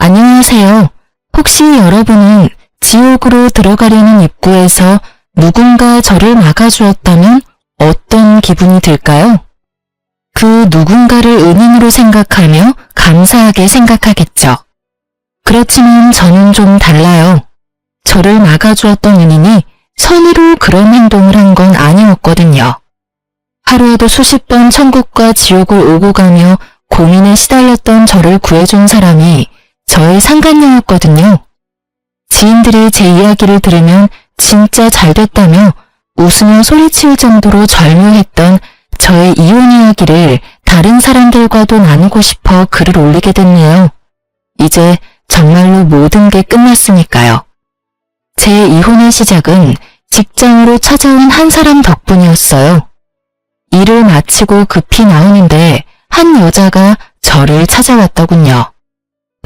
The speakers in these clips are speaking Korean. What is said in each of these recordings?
안녕하세요. 혹시 여러분은 지옥으로 들어가려는 입구에서 누군가 저를 막아주었다면 어떤 기분이 들까요? 그 누군가를 은인으로 생각하며 감사하게 생각하겠죠. 그렇지만 저는 좀 달라요. 저를 막아주었던 은인이 선의로 그런 행동을 한 건 아니었거든요. 하루에도 수십 번 천국과 지옥을 오고 가며 고민에 시달렸던 저를 구해준 사람이 저의 상간녀였거든요. 지인들이 제 이야기를 들으면 진짜 잘됐다며 웃으며 소리칠 정도로 절묘했던 저의 이혼 이야기를 다른 사람들과도 나누고 싶어 글을 올리게 됐네요. 이제 정말로 모든 게 끝났으니까요. 제 이혼의 시작은 직장으로 찾아온 한 사람 덕분이었어요. 일을 마치고 급히 나오는데 한 여자가 저를 찾아왔더군요.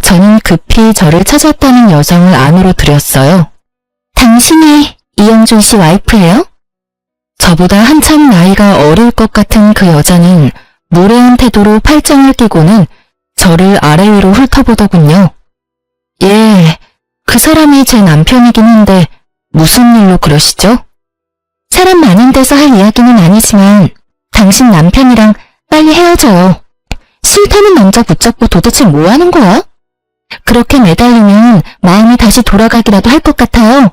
저는 급히 저를 찾았다는 여성을 안으로 들였어요. 당신이 이영준 씨 와이프예요? 저보다 한참 나이가 어릴 것 같은 그 여자는 무례한 태도로 팔짱을 끼고는 저를 아래 위로 훑어보더군요. 예, 그 사람이 제 남편이긴 한데 무슨 일로 그러시죠? 사람 많은 데서 할 이야기는 아니지만 당신 남편이랑 빨리 헤어져요. 싫다는 남자 붙잡고 도대체 뭐 하는 거야? 그렇게 매달리면 마음이 다시 돌아가기라도 할 것 같아요.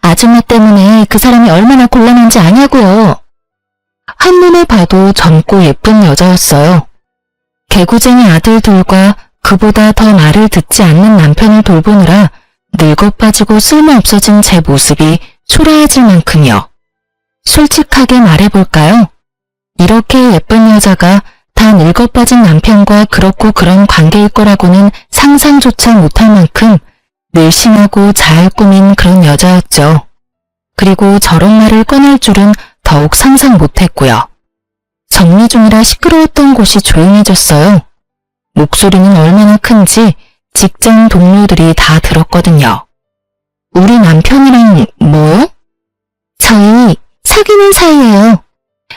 아줌마 때문에 그 사람이 얼마나 곤란한지 아냐고요. 한눈에 봐도 젊고 예쁜 여자였어요. 개구쟁이 아들 둘과 그보다 더 말을 듣지 않는 남편을 돌보느라 늙어 빠지고 쓸모없어진 제 모습이 초라해질 만큼이요. 솔직하게 말해볼까요? 이렇게 예쁜 여자가 다 늙어 빠진 남편과 그렇고 그런 관계일 거라고는 상상조차 못할 만큼 늘씬하고 잘 꾸민 그런 여자였죠. 그리고 저런 말을 꺼낼 줄은 더욱 상상 못했고요. 정리 중이라 시끄러웠던 곳이 조용해졌어요. 목소리는 얼마나 큰지 직장 동료들이 다 들었거든요. 우리 남편이랑 뭐요? 저희 사귀는 사이예요.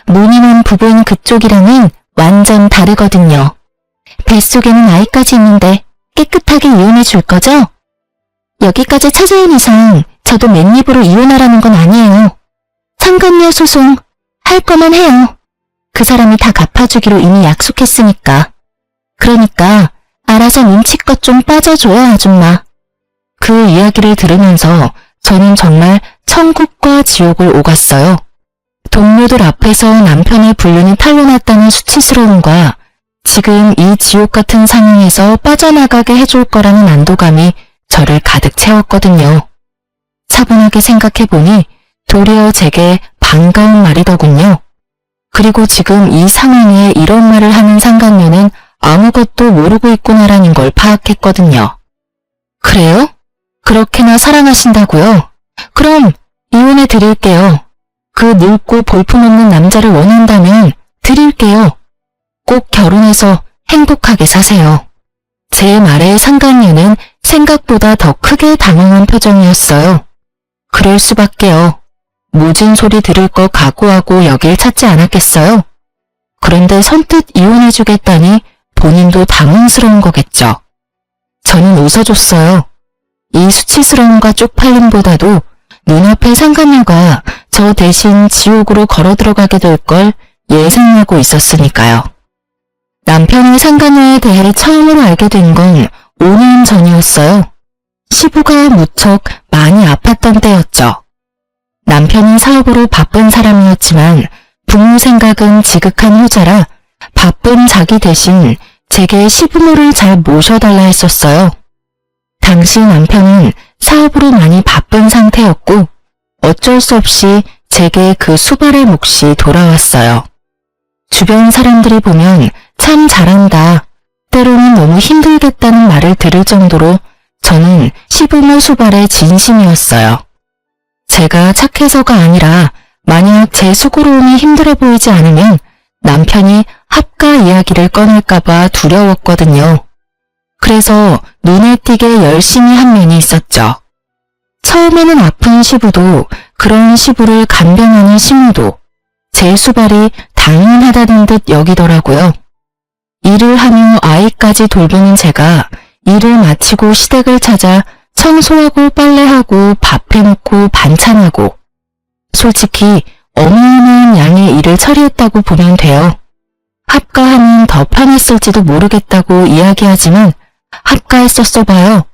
무늬만 부부인 그쪽이랑은 완전 다르거든요. 뱃속에는 아이까지 있는데 깨끗하게 이혼해 줄 거죠? 여기까지 찾아온 이상 저도 맨입으로 이혼하라는 건 아니에요. 상간녀 소송 할 거면 해요. 그 사람이 다 갚아주기로 이미 약속했으니까. 그러니까 알아서 눈치껏 좀 빠져줘요, 아줌마. 그 이야기를 들으면서 저는 정말 천국과 지옥을 오갔어요. 동료들 앞에서 남편의 불륜이 탄로났다는 수치스러움과 지금 이 지옥 같은 상황에서 빠져나가게 해줄 거라는 안도감이 저를 가득 채웠거든요. 차분하게 생각해보니 도리어 제게 반가운 말이더군요. 그리고 지금 이 상황에 이런 말을 하는 상간녀는 아무것도 모르고 있구나라는 걸 파악했거든요. 그래요? 그렇게나 사랑하신다고요? 그럼 이혼해 드릴게요. 그 늙고 볼품없는 남자를 원한다면 드릴게요. 꼭 결혼해서 행복하게 사세요. 제 말에 상간녀는 생각보다 더 크게 당황한 표정이었어요. 그럴 수밖에요. 모진 소리 들을 거 각오하고 여길 찾지 않았겠어요? 그런데 선뜻 이혼해주겠다니 본인도 당황스러운 거겠죠. 저는 웃어줬어요. 이 수치스러움과 쪽팔림보다도 눈앞에 상간녀가 저 대신 지옥으로 걸어 들어가게 될 걸 예상하고 있었으니까요. 남편이 상간녀에 대해 처음으로 알게 된 건 5년 전이었어요. 시부가 무척 많이 아팠던 때였죠. 남편이 사업으로 바쁜 사람이었지만 부모 생각은 지극한 효자라 바쁜 자기 대신 제게 시부모를 잘 모셔달라 했었어요. 당시 남편은 사업으로 많이 바쁜 상태였고 어쩔 수 없이 제게 그 수발의 몫이 돌아왔어요. 주변 사람들이 보면 참 잘한다, 때로는 너무 힘들겠다는 말을 들을 정도로 저는 시부모 수발의 진심이었어요. 제가 착해서가 아니라 만약 제 수고로움이 힘들어 보이지 않으면 남편이 합가 이야기를 꺼낼까봐 두려웠거든요. 그래서 눈에 띄게 열심히 한 면이 있었죠. 처음에는 아픈 시부도 그런 시부를 간병하는 시모도 제 수발이 당연하다는 듯 여기더라고요. 일을 하며 아이까지 돌보는 제가 일을 마치고 시댁을 찾아 청소하고 빨래하고 밥 해놓고 반찬하고 솔직히 어마어마한 양의 일을 처리했다고 보면 돼요. 합가하면 더 편했을지도 모르겠다고 이야기하지만 합가했었어 봐요.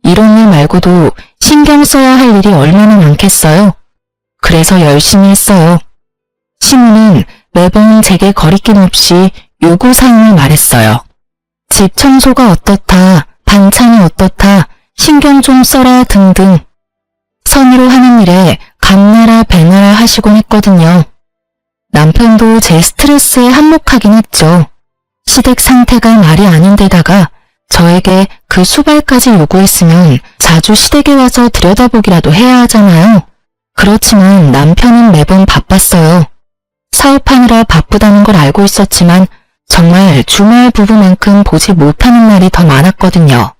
이런 일 말고도 신경 써야 할 일이 얼마나 많겠어요. 그래서 열심히 했어요. 시무는 매번 제게 거리낌 없이 요구사항을 말했어요. 집 청소가 어떻다, 반찬이 어떻다, 신경 좀 써라 등등. 선의로 하는 일에 감나라 배나라 하시곤 했거든요. 남편도 제 스트레스에 한몫하긴 했죠. 시댁 상태가 말이 아닌 데다가 저에게 그 수발까지 요구했으면 자주 시댁에 와서 들여다보기라도 해야 하잖아요. 그렇지만 남편은 매번 바빴어요. 사업하느라 바쁘다는 걸 알고 있었지만 정말 주말 부부만큼 보지 못하는 날이 더 많았거든요.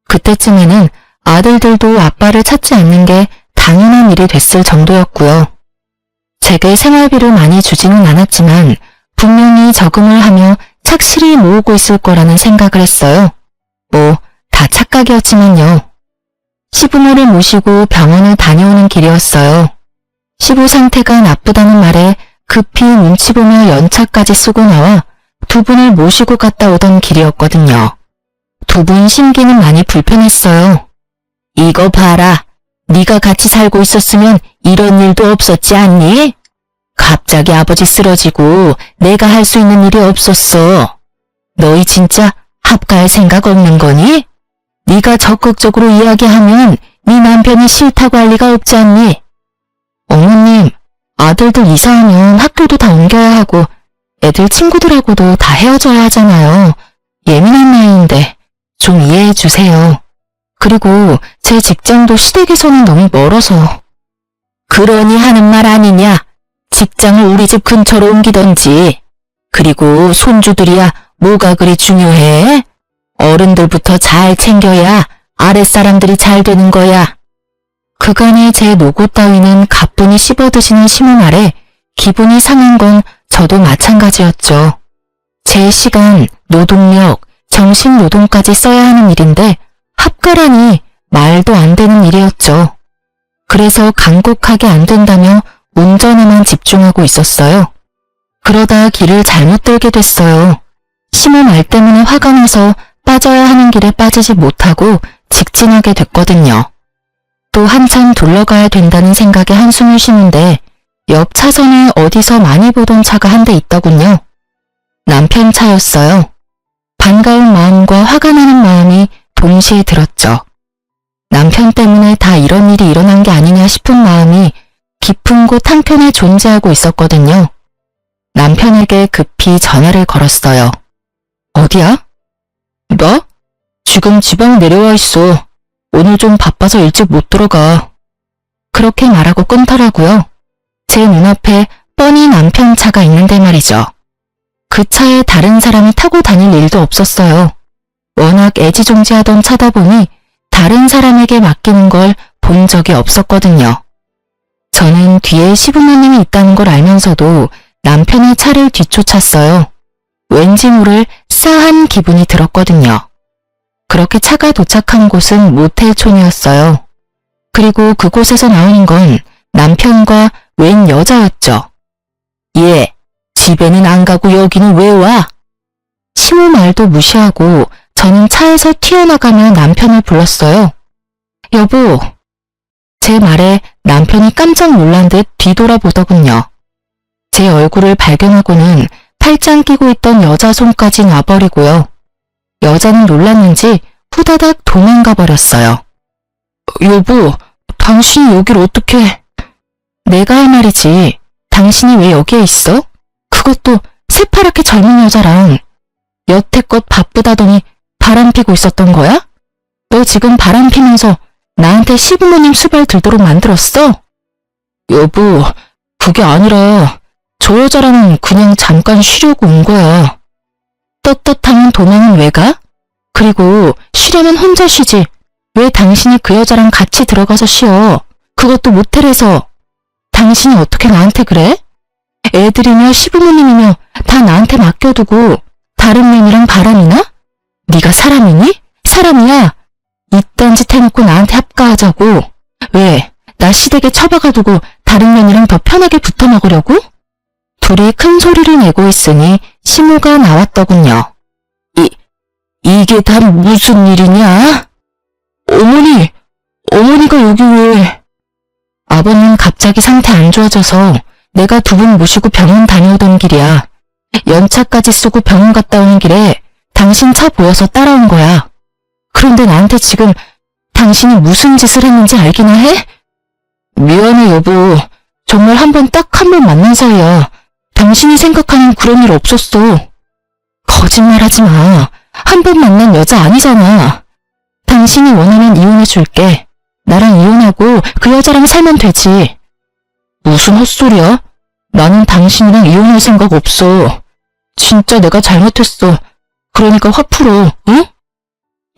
그때쯤에는 아들들도 아빠를 찾지 않는 게 당연한 일이 됐을 정도였고요. 제게 생활비를 많이 주지는 않았지만 분명히 저금을 하며 착실히 모으고 있을 거라는 생각을 했어요. 뭐 다 착각이었지만요. 시부모를 모시고 병원을 다녀오는 길이었어요. 시부 상태가 나쁘다는 말에 급히 눈치 보며 연차까지 쓰고 나와 두 분을 모시고 갔다 오던 길이었거든요. 두 분 심기는 많이 불편했어요. 이거 봐라. 네가 같이 살고 있었으면 이런 일도 없었지 않니? 갑자기 아버지 쓰러지고 내가 할 수 있는 일이 없었어. 너희 진짜 합가할 생각 없는 거니? 네가 적극적으로 이야기하면 네 남편이 싫다고 할 리가 없지 않니? 어머님, 아들들 이사하면 학교도 다 옮겨야 하고 애들 친구들하고도 다 헤어져야 하잖아요. 예민한 나이인데 좀 이해해 주세요. 그리고 제 직장도 시댁에서는 너무 멀어서. 그러니 하는 말 아니냐? 직장을 우리 집 근처로 옮기던지. 그리고 손주들이야 뭐가 그리 중요해? 어른들부터 잘 챙겨야 아랫사람들이 잘 되는 거야. 그간의 제 노고 따위는 가뿐히 씹어드시는 시모 말에 기분이 상한 건 저도 마찬가지였죠. 제 시간, 노동력, 정신노동까지 써야 하는 일인데 합가라니 말도 안 되는 일이었죠. 그래서 간곡하게 안 된다며 운전에만 집중하고 있었어요. 그러다 길을 잘못 들게 됐어요. 시모 말 때문에 화가 나서 빠져야 하는 길에 빠지지 못하고 직진하게 됐거든요. 또 한참 둘러가야 된다는 생각에 한숨을 쉬는데 옆 차선에 어디서 많이 보던 차가 한 대 있더군요. 남편 차였어요. 반가운 마음과 화가 나는 마음이 동시에 들었죠. 남편 때문에 다 이런 일이 일어난 게 아니냐 싶은 마음이 깊은 곳 한켠에 존재하고 있었거든요. 남편에게 급히 전화를 걸었어요. 어디야? 뭐? 지금 지방 내려와 있어. 오늘 좀 바빠서 일찍 못 들어가. 그렇게 말하고 끊더라고요. 제 눈앞에 뻔히 남편 차가 있는데 말이죠. 그 차에 다른 사람이 타고 다닐 일도 없었어요. 워낙 애지중지하던 차다 보니 다른 사람에게 맡기는 걸 본 적이 없었거든요. 저는 뒤에 시부모님이 있다는 걸 알면서도 남편의 차를 뒤쫓았어요. 왠지 모를 싸한 기분이 들었거든요. 그렇게 차가 도착한 곳은 모텔촌이었어요. 그리고 그곳에서 나오는 건 남편과 웬 여자였죠. 얘, 집에는 안 가고 여기는 왜 와? 시모 말도 무시하고 저는 차에서 튀어나가며 남편을 불렀어요. 여보. 제 말에 남편이 깜짝 놀란 듯 뒤돌아보더군요. 제 얼굴을 발견하고는 팔짱 끼고 있던 여자 손까지 놔버리고요. 여자는 놀랐는지 후다닥 도망가 버렸어요. 여보, 당신이 여길 어떻게... 내가 할 말이지. 당신이 왜 여기에 있어? 그것도 새파랗게 젊은 여자랑. 여태껏 바쁘다더니 바람 피고 있었던 거야? 너 지금 바람 피면서 나한테 시부모님 수발 들도록 만들었어? 여보, 그게 아니라 저 여자랑은 그냥 잠깐 쉬려고 온 거야. 떳떳하면 도망은 왜 가? 그리고 쉬려면 혼자 쉬지. 왜 당신이 그 여자랑 같이 들어가서 쉬어? 그것도 모텔에서. 당신이 어떻게 나한테 그래? 애들이며 시부모님이며 다 나한테 맡겨두고 다른 년이랑 바람이나? 네가 사람이니? 사람이야? 이딴 짓 해놓고 나한테 합가하자고. 왜? 나 시댁에 처박아두고 다른 년이랑 더 편하게 붙어 먹으려고? 둘이 큰 소리를 내고 있으니 시모가 나왔더군요. 이게 다 무슨 일이냐? 어머니가 여기 왜? 아버님 갑자기 상태 안 좋아져서 내가 두 분 모시고 병원 다녀오던 길이야. 연차까지 쓰고 병원 갔다 오는 길에 당신 차 보여서 따라온 거야. 그런데 나한테 지금 당신이 무슨 짓을 했는지 알기나 해? 미안해 여보. 정말 딱 한 번 만난 사이야. 당신이 생각하는 그런 일 없었어. 거짓말하지 마. 한 번 만난 여자 아니잖아. 당신이 원하면 이혼해줄게. 나랑 이혼하고 그 여자랑 살면 되지. 무슨 헛소리야? 나는 당신이랑 이혼할 생각 없어. 진짜 내가 잘못했어. 그러니까 화 풀어, 응?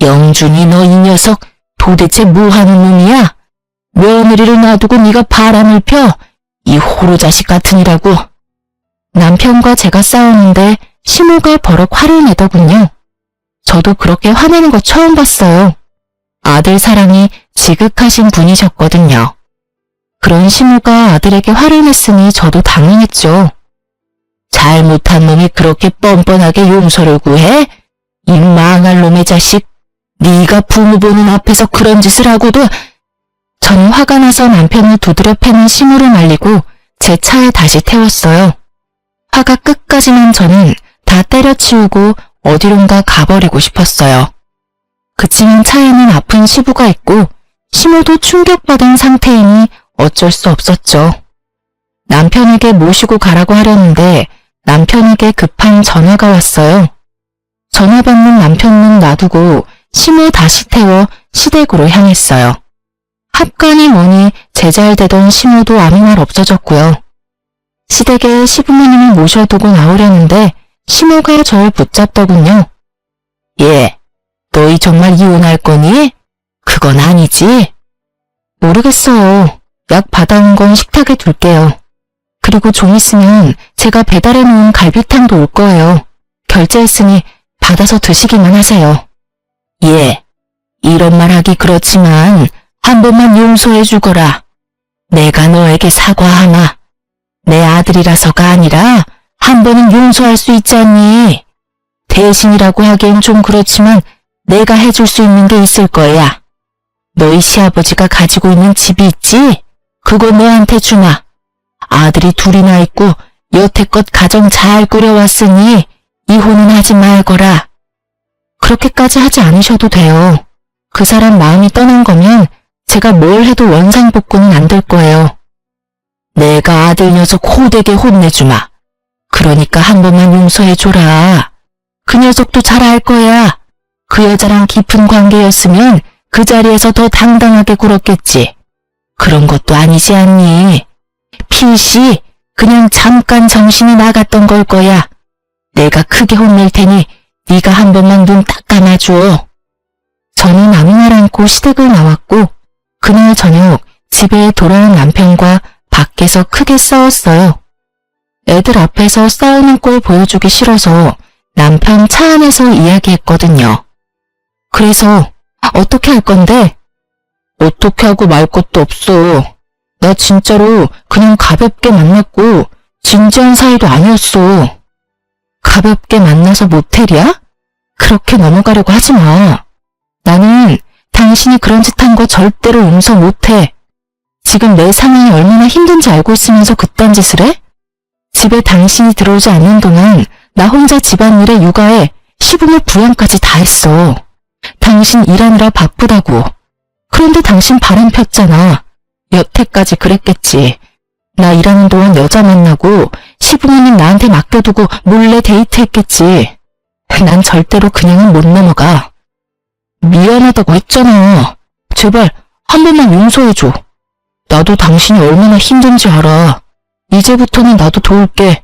영준이 너 이 녀석 도대체 뭐 하는 놈이야? 며느리를 놔두고 네가 바람을 펴? 이 호로 자식 같으니라고. 남편과 제가 싸우는데 시모가 버럭 화를 내더군요. 저도 그렇게 화내는 거 처음 봤어요. 아들 사랑이 지극하신 분이셨거든요. 그런 시모가 아들에게 화를 냈으니 저도 당황했죠. 잘못한 놈이 그렇게 뻔뻔하게 용서를 구해? 이 망할 놈의 자식. 네가 부모 보는 앞에서 그런 짓을 하고도. 저는 화가 나서 남편을 두드려 패는 시모를 말리고 제 차에 다시 태웠어요. 화가 끝까지만 저는 다 때려치우고 어디론가 가버리고 싶었어요. 그치만 차에는 아픈 시부가 있고 시모도 충격받은 상태이니 어쩔 수 없었죠. 남편에게 모시고 가라고 하려는데 남편에게 급한 전화가 왔어요. 전화 받는 남편은 놔두고 시모 다시 태워 시댁으로 향했어요. 합간이 뭐니 제잘되던 시모도 아무 말 없어졌고요. 시댁에 시부모님을 모셔두고 나오려는데 시모가 저를 붙잡더군요. 예, 너희 정말 이혼할 거니? 그건 아니지? 모르겠어요. 약 받아온 건 식탁에 둘게요. 그리고 좀 있으면 제가 배달해놓은 갈비탕도 올 거예요. 결제했으니 받아서 드시기만 하세요. 예, 이런 말 하기 그렇지만 한 번만 용서해 주거라. 내가 너에게 사과하마. 내 아들이라서가 아니라 한 번은 용서할 수 있지 않니? 대신이라고 하기엔 좀 그렇지만 내가 해줄 수 있는 게 있을 거야. 너희 시아버지가 가지고 있는 집이 있지? 그거 너한테 주마. 아들이 둘이나 있고 여태껏 가정 잘 꾸려왔으니 이혼은 하지 말거라. 그렇게까지 하지 않으셔도 돼요. 그 사람 마음이 떠난 거면 제가 뭘 해도 원상복구는 안 될 거예요. 내가 아들 녀석 호되게 혼내주마. 그러니까 한 번만 용서해줘라. 그 녀석도 잘 알 거야. 그 여자랑 깊은 관계였으면 그 자리에서 더 당당하게 굴었겠지. 그런 것도 아니지 않니? 필시 그냥 잠깐 정신이 나갔던 걸 거야. 내가 크게 혼낼 테니 네가 한 번만 눈 딱 감아줘. 저는 아무 말 않고 시댁을 나왔고 그날 저녁 집에 돌아온 남편과 밖에서 크게 싸웠어요. 애들 앞에서 싸우는 꼴 보여주기 싫어서 남편 차 안에서 이야기했거든요. 그래서 어떻게 할 건데? 어떻게 하고 말 것도 없어. 나 진짜로 그냥 가볍게 만났고 진지한 사이도 아니었어. 가볍게 만나서 모텔이야? 그렇게 넘어가려고 하지 마. 나는 당신이 그런 짓 한 거 절대로 용서 못해. 지금 내 상황이 얼마나 힘든지 알고 있으면서 그딴 짓을 해? 집에 당신이 들어오지 않는 동안 나 혼자 집안일에 육아에 시부모 부양까지 다 했어. 당신 일하느라 바쁘다고. 그런데 당신 바람 폈잖아. 여태까지 그랬겠지. 나 일하는 동안 여자 만나고 시부모님 나한테 맡겨두고 몰래 데이트했겠지. 난 절대로 그냥은 못 넘어가. 미안하다고 했잖아. 제발 한 번만 용서해줘. 나도 당신이 얼마나 힘든지 알아. 이제부터는 나도 도울게.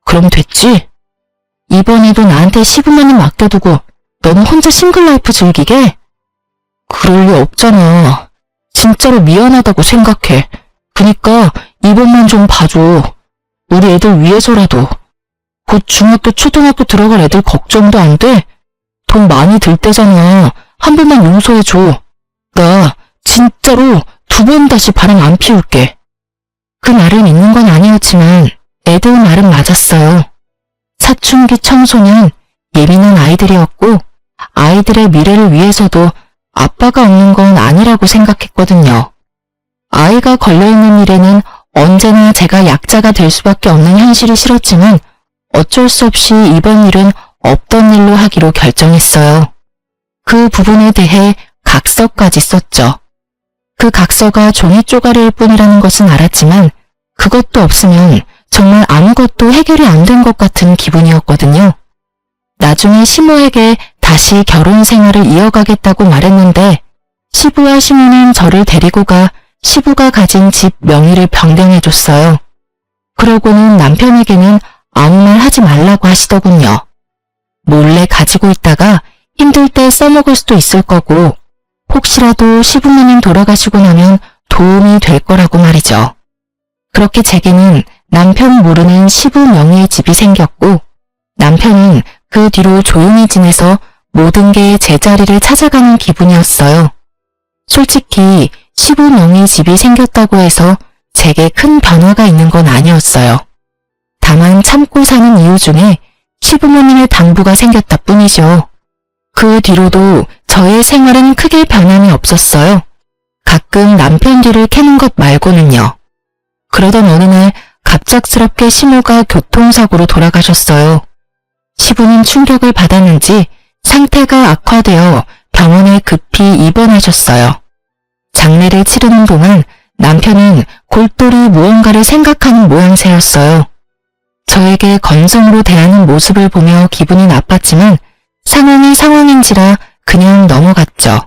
그럼 됐지? 이번에도 나한테 시부모님 맡겨두고 너는 혼자 싱글라이프 즐기게? 그럴 리 없잖아. 진짜로 미안하다고 생각해. 그니까 이번만 좀 봐줘. 우리 애들 위해서라도. 곧 중학교, 초등학교 들어갈 애들 걱정도 안 돼? 돈 많이 들 때잖아. 한 번만 용서해줘. 나 진짜로 2번 다시 바람 안 피울게. 그 말을 믿는 건 아니었지만 애들 말은 맞았어요. 사춘기 청소년, 예민한 아이들이었고 아이들의 미래를 위해서도 아빠가 없는 건 아니라고 생각했거든요. 아이가 걸려있는 일에는 언제나 제가 약자가 될 수밖에 없는 현실이 싫었지만 어쩔 수 없이 이번 일은 없던 일로 하기로 결정했어요. 그 부분에 대해 각서까지 썼죠. 그 각서가 종이 쪼가리일 뿐이라는 것은 알았지만 그것도 없으면 정말 아무것도 해결이 안 된 것 같은 기분이었거든요. 나중에 시모에게 다시 결혼 생활을 이어가겠다고 말했는데 시부와 시모는 저를 데리고 가 시부가 가진 집 명의를 변경해줬어요. 그러고는 남편에게는 아무 말 하지 말라고 하시더군요. 몰래 가지고 있다가 힘들 때 써먹을 수도 있을 거고 혹시라도 시부모님 돌아가시고 나면 도움이 될 거라고 말이죠. 그렇게 제게는 남편 모르는 시부 명의의 집이 생겼고 남편은 그 뒤로 조용히 지내서 모든 게 제자리를 찾아가는 기분이었어요. 솔직히 시부 명의 집이 생겼다고 해서 제게 큰 변화가 있는 건 아니었어요. 다만 참고 사는 이유 중에 시부모님의 당부가 생겼다 뿐이죠. 그 뒤로도 저의 생활은 크게 변함이 없었어요. 가끔 남편 뒤를 캐는 것 말고는요. 그러던 어느 날 갑작스럽게 시모가 교통사고로 돌아가셨어요. 시부는 충격을 받았는지 상태가 악화되어 병원에 급히 입원하셨어요. 장례를 치르는 동안 남편은 골똘히 무언가를 생각하는 모양새였어요. 저에게 건성으로 대하는 모습을 보며 기분이 나빴지만 상황이 상황인지라 그냥 넘어갔죠.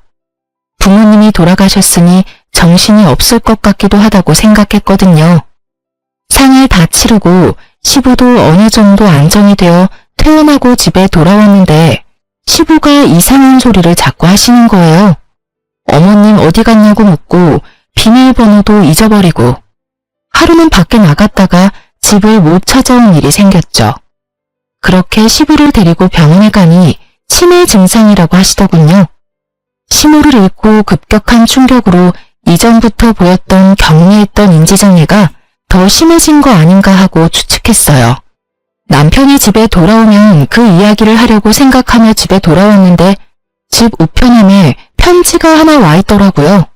부모님이 돌아가셨으니 정신이 없을 것 같기도 하다고 생각했거든요. 상을 다 치르고 시부도 어느 정도 안정이 되어 퇴원하고 집에 돌아왔는데 시부가 이상한 소리를 자꾸 하시는 거예요. 어머님 어디 갔냐고 묻고 비밀번호도 잊어버리고 하루는 밖에 나갔다가 집을 못 찾아온 일이 생겼죠. 그렇게 시부를 데리고 병원에 가니 치매 증상이라고 하시더군요. 시모를 잃고 급격한 충격으로 이전부터 보였던 경미했던 인지장애가 더 심해진 거 아닌가 하고 추측했어요. 남편이 집에 돌아오면 그 이야기를 하려고 생각하며 집에 돌아왔는데 집 우편함에 편지가 하나 와 있더라고요.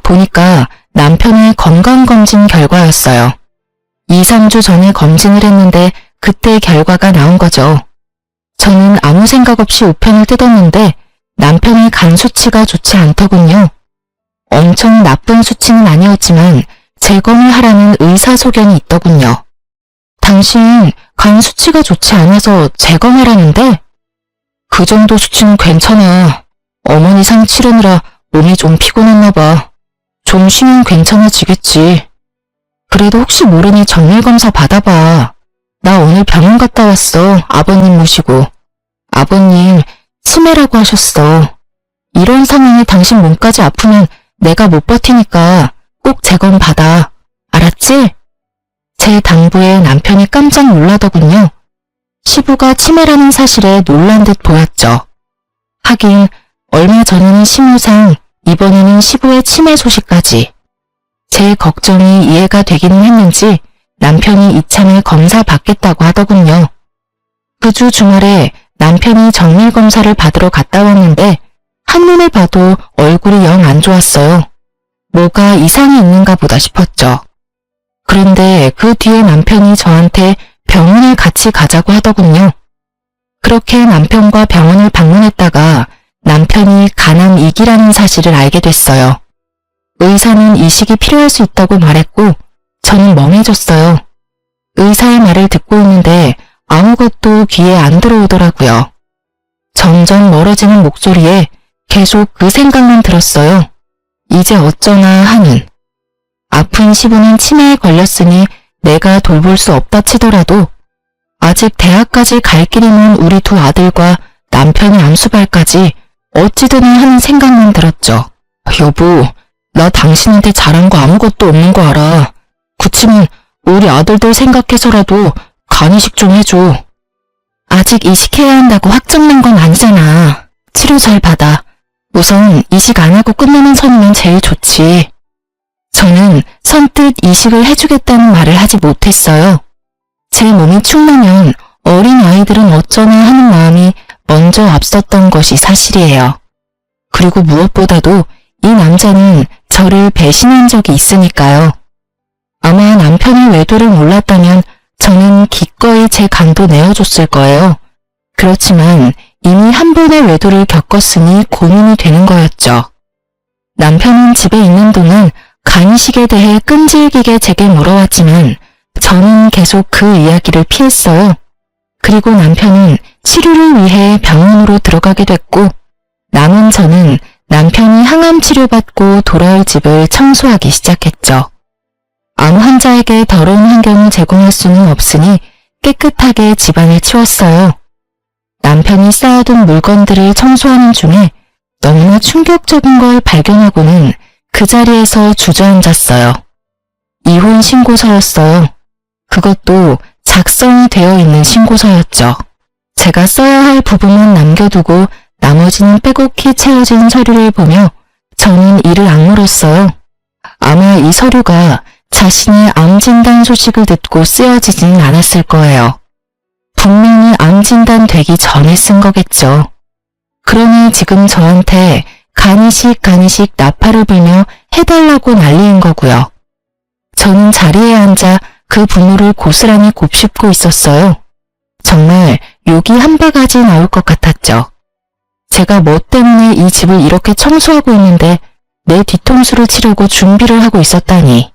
보니까 남편의 건강검진 결과였어요. 2, 3주 전에 검진을 했는데 그때 결과가 나온 거죠. 저는 아무 생각 없이 우편을 뜯었는데 남편의 간 수치가 좋지 않더군요. 엄청 나쁜 수치는 아니었지만 재검을 하라는 의사소견이 있더군요. 당신 간 수치가 좋지 않아서 재검하라는데 그 정도 수치는 괜찮아. 어머니 상 치르느라 몸이 좀 피곤했나 봐. 좀 쉬면 괜찮아지겠지. 그래도 혹시 모르니 정밀검사 받아봐. 나 오늘 병원 갔다 왔어. 아버님 모시고. 아버님 치매라고 하셨어. 이런 상황에 당신 몸까지 아프면 내가 못 버티니까 꼭 재검 받아. 알았지? 제 당부에 남편이 깜짝 놀라더군요. 시부가 치매라는 사실에 놀란 듯 보였죠. 하긴 얼마 전에는 심우상, 이번에는 시부의 치매 소식까지. 제 걱정이 이해가 되기는 했는지 남편이 이참에 검사 받겠다고 하더군요. 그 주 주말에 남편이 정밀검사를 받으러 갔다 왔는데 한눈에 봐도 얼굴이 영 안 좋았어요. 뭐가 이상이 있는가 보다 싶었죠. 그런데 그 뒤에 남편이 저한테 병원에 같이 가자고 하더군요. 그렇게 남편과 병원을 방문했다가 남편이 간암 2기라는 사실을 알게 됐어요. 의사는 이식이 필요할 수 있다고 말했고 저는 멍해졌어요. 의사의 말을 듣고 있는데 아무것도 귀에 안 들어오더라고요. 점점 멀어지는 목소리에 계속 그 생각만 들었어요. 이제 어쩌나 하는. 아픈 시부는 치매에 걸렸으니 내가 돌볼 수 없다 치더라도 아직 대학까지 갈 길이면 우리 두 아들과 남편의 암수발까지 어찌되나 하는 생각만 들었죠. 여보, 나 당신한테 잘한 거 아무것도 없는 거 알아. 그치만 우리 아들들 생각해서라도 간이식 좀 해줘. 아직 이식해야 한다고 확정난 건 아니잖아. 치료 잘 받아. 우선 이식 안 하고 끝나는 선이면 제일 좋지. 저는 선뜻 이식을 해주겠다는 말을 하지 못했어요. 제 몸이 축나면 어린 아이들은 어쩌나 하는 마음이 먼저 앞섰던 것이 사실이에요. 그리고 무엇보다도 이 남자는 저를 배신한 적이 있으니까요. 아마 남편이 외도를 몰랐다면 저는 기꺼이 제 강도 내어줬을 거예요. 그렇지만 이미 한 번의 외도를 겪었으니 고민이 되는 거였죠. 남편은 집에 있는 동안 간이식에 대해 끈질기게 제게 물어왔지만 저는 계속 그 이야기를 피했어요. 그리고 남편은 치료를 위해 병원으로 들어가게 됐고 남은 저는 남편이 항암 치료받고 돌아올 집을 청소하기 시작했죠. 아무 환자에게 더러운 환경을 제공할 수는 없으니 깨끗하게 집안을 치웠어요. 남편이 쌓아둔 물건들을 청소하는 중에 너무나 충격적인 걸 발견하고는 그 자리에서 주저앉았어요. 이혼 신고서였어요. 그것도 작성이 되어 있는 신고서였죠. 제가 써야 할 부분만 남겨두고 나머지는 빼곡히 채워진 서류를 보며 저는 이를 악물었어요. 아마 이 서류가 자신의 암 진단 소식을 듣고 쓰여지지는 않았을 거예요. 분명히 암 진단 되기 전에 쓴 거겠죠. 그러니 지금 저한테 간이식 나팔을 불며 해달라고 난리인 거고요. 저는 자리에 앉아 그 분노를 고스란히 곱씹고 있었어요. 정말 욕이 한 바가지 나올 것 같았죠. 제가 뭐 때문에 이 집을 이렇게 청소하고 있는데 내 뒤통수를 치려고 준비를 하고 있었다니.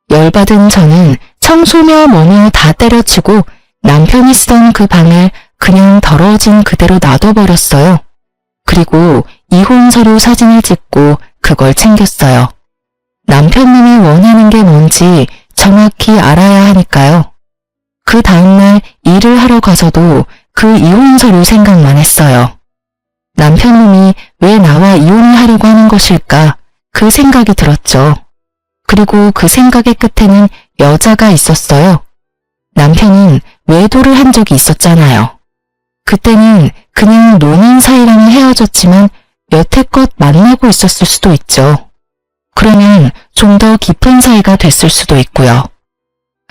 열받은 저는 청소며 뭐며 다 때려치고 남편이 쓰던 그 방을 그냥 더러워진 그대로 놔둬버렸어요. 그리고 이혼 서류 사진을 찍고 그걸 챙겼어요. 남편님이 원하는 게 뭔지 정확히 알아야 하니까요. 그 다음날 일을 하러 가서도 그 이혼 서류 생각만 했어요. 남편님이 왜 나와 이혼을 하려고 하는 것일까 그 생각이 들었죠. 그리고 그 생각의 끝에는 여자가 있었어요. 남편은 외도를 한 적이 있었잖아요. 그때는 그냥 노는 사이랑은 헤어졌지만 여태껏 만나고 있었을 수도 있죠. 그러면 좀 더 깊은 사이가 됐을 수도 있고요.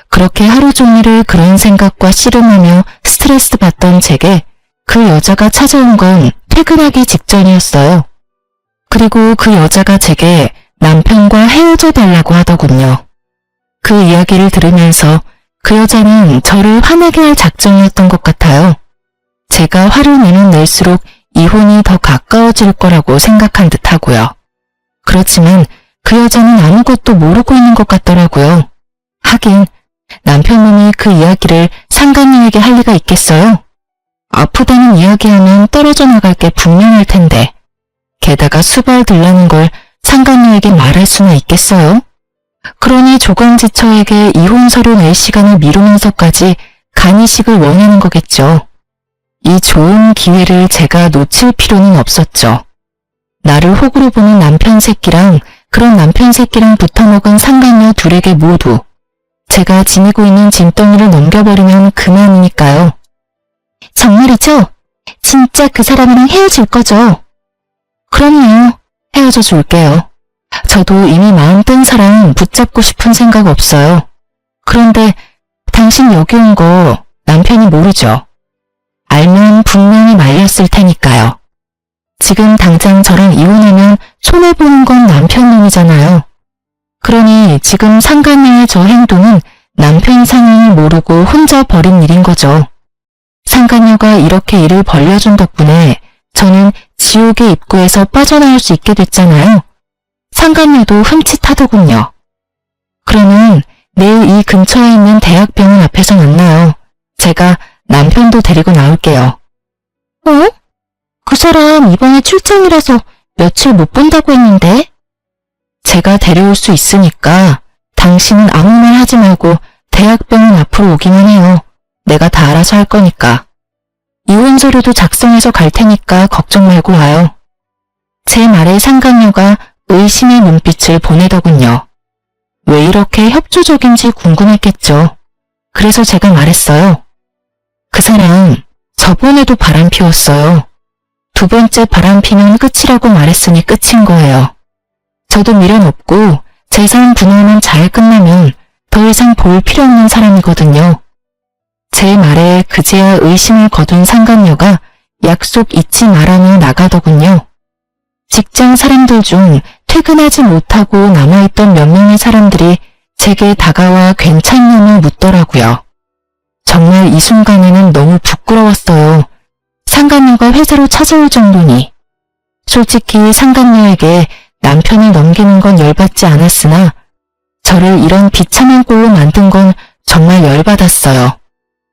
그렇게 하루 종일을 그런 생각과 씨름하며 스트레스 받던 제게 그 여자가 찾아온 건 퇴근하기 직전이었어요. 그리고 그 여자가 제게 남편과 헤어져 달라고 하더군요. 그 이야기를 들으면서 그 여자는 저를 화나게 할 작정이었던 것 같아요. 제가 화를 내면 낼수록 이혼이 더 가까워질 거라고 생각한 듯 하고요. 그렇지만 그 여자는 아무것도 모르고 있는 것 같더라고요. 하긴 남편님이 그 이야기를 상간녀에게 할 리가 있겠어요? 아프다는 이야기하면 떨어져 나갈 게 분명할 텐데 게다가 수발들라는 걸 상간녀에게 말할 수나 있겠어요? 그러니 조강지처에게 이혼 서류 낼 시간을 미루면서까지 간이식을 원하는 거겠죠. 이 좋은 기회를 제가 놓칠 필요는 없었죠. 나를 호구로 보는 남편 새끼랑 그런 남편 새끼랑 붙어먹은 상간녀 둘에게 모두 제가 지니고 있는 짐덩이를 넘겨버리면 그만이니까요. 정말이죠? 진짜 그 사람이랑 헤어질 거죠? 그럼요. 헤어져 줄게요. 저도 이미 마음 뜬 사람 붙잡고 싶은 생각 없어요. 그런데 당신 여기 온 거 남편이 모르죠? 알면 분명히 말렸을 테니까요. 지금 당장 저랑 이혼하면 손해보는 건 남편 놈이잖아요. 그러니 지금 상간녀의 저 행동은 남편 상황을 모르고 혼자 벌인 일인 거죠. 상간녀가 이렇게 일을 벌려준 덕분에 저는 지옥의 입구에서 빠져나올 수 있게 됐잖아요. 상간녀도 흠칫하더군요. 그러면 내일 이 근처에 있는 대학병원 앞에서 만나요. 제가 남편도 데리고 나올게요. 어? 그 사람 이번에 출장이라서 며칠 못 본다고 했는데? 제가 데려올 수 있으니까 당신은 아무 말 하지 말고 대학병원 앞으로 오기만 해요. 내가 다 알아서 할 거니까. 이혼 서류도 작성해서 갈 테니까 걱정 말고 와요. 제 말에 상간녀가 의심의 눈빛을 보내더군요. 왜 이렇게 협조적인지 궁금했겠죠. 그래서 제가 말했어요. 그 사람 저번에도 바람 피웠어요. 두 번째 바람피면 끝이라고 말했으니 끝인 거예요. 저도 미련 없고 재산 분할만 잘 끝나면 더 이상 볼 필요 없는 사람이거든요. 제 말에 그제야 의심을 거둔 상간녀가 약속 잊지 말라며 나가더군요. 직장 사람들 중 퇴근하지 못하고 남아있던 몇 명의 사람들이 제게 다가와 괜찮냐며 묻더라고요. 정말 이 순간에는 너무 부끄러웠어요. 상간녀가 회사로 찾아올 정도니. 솔직히 상간녀에게 남편을 넘기는 건 열받지 않았으나 저를 이런 비참한 꼴로 만든 건 정말 열받았어요.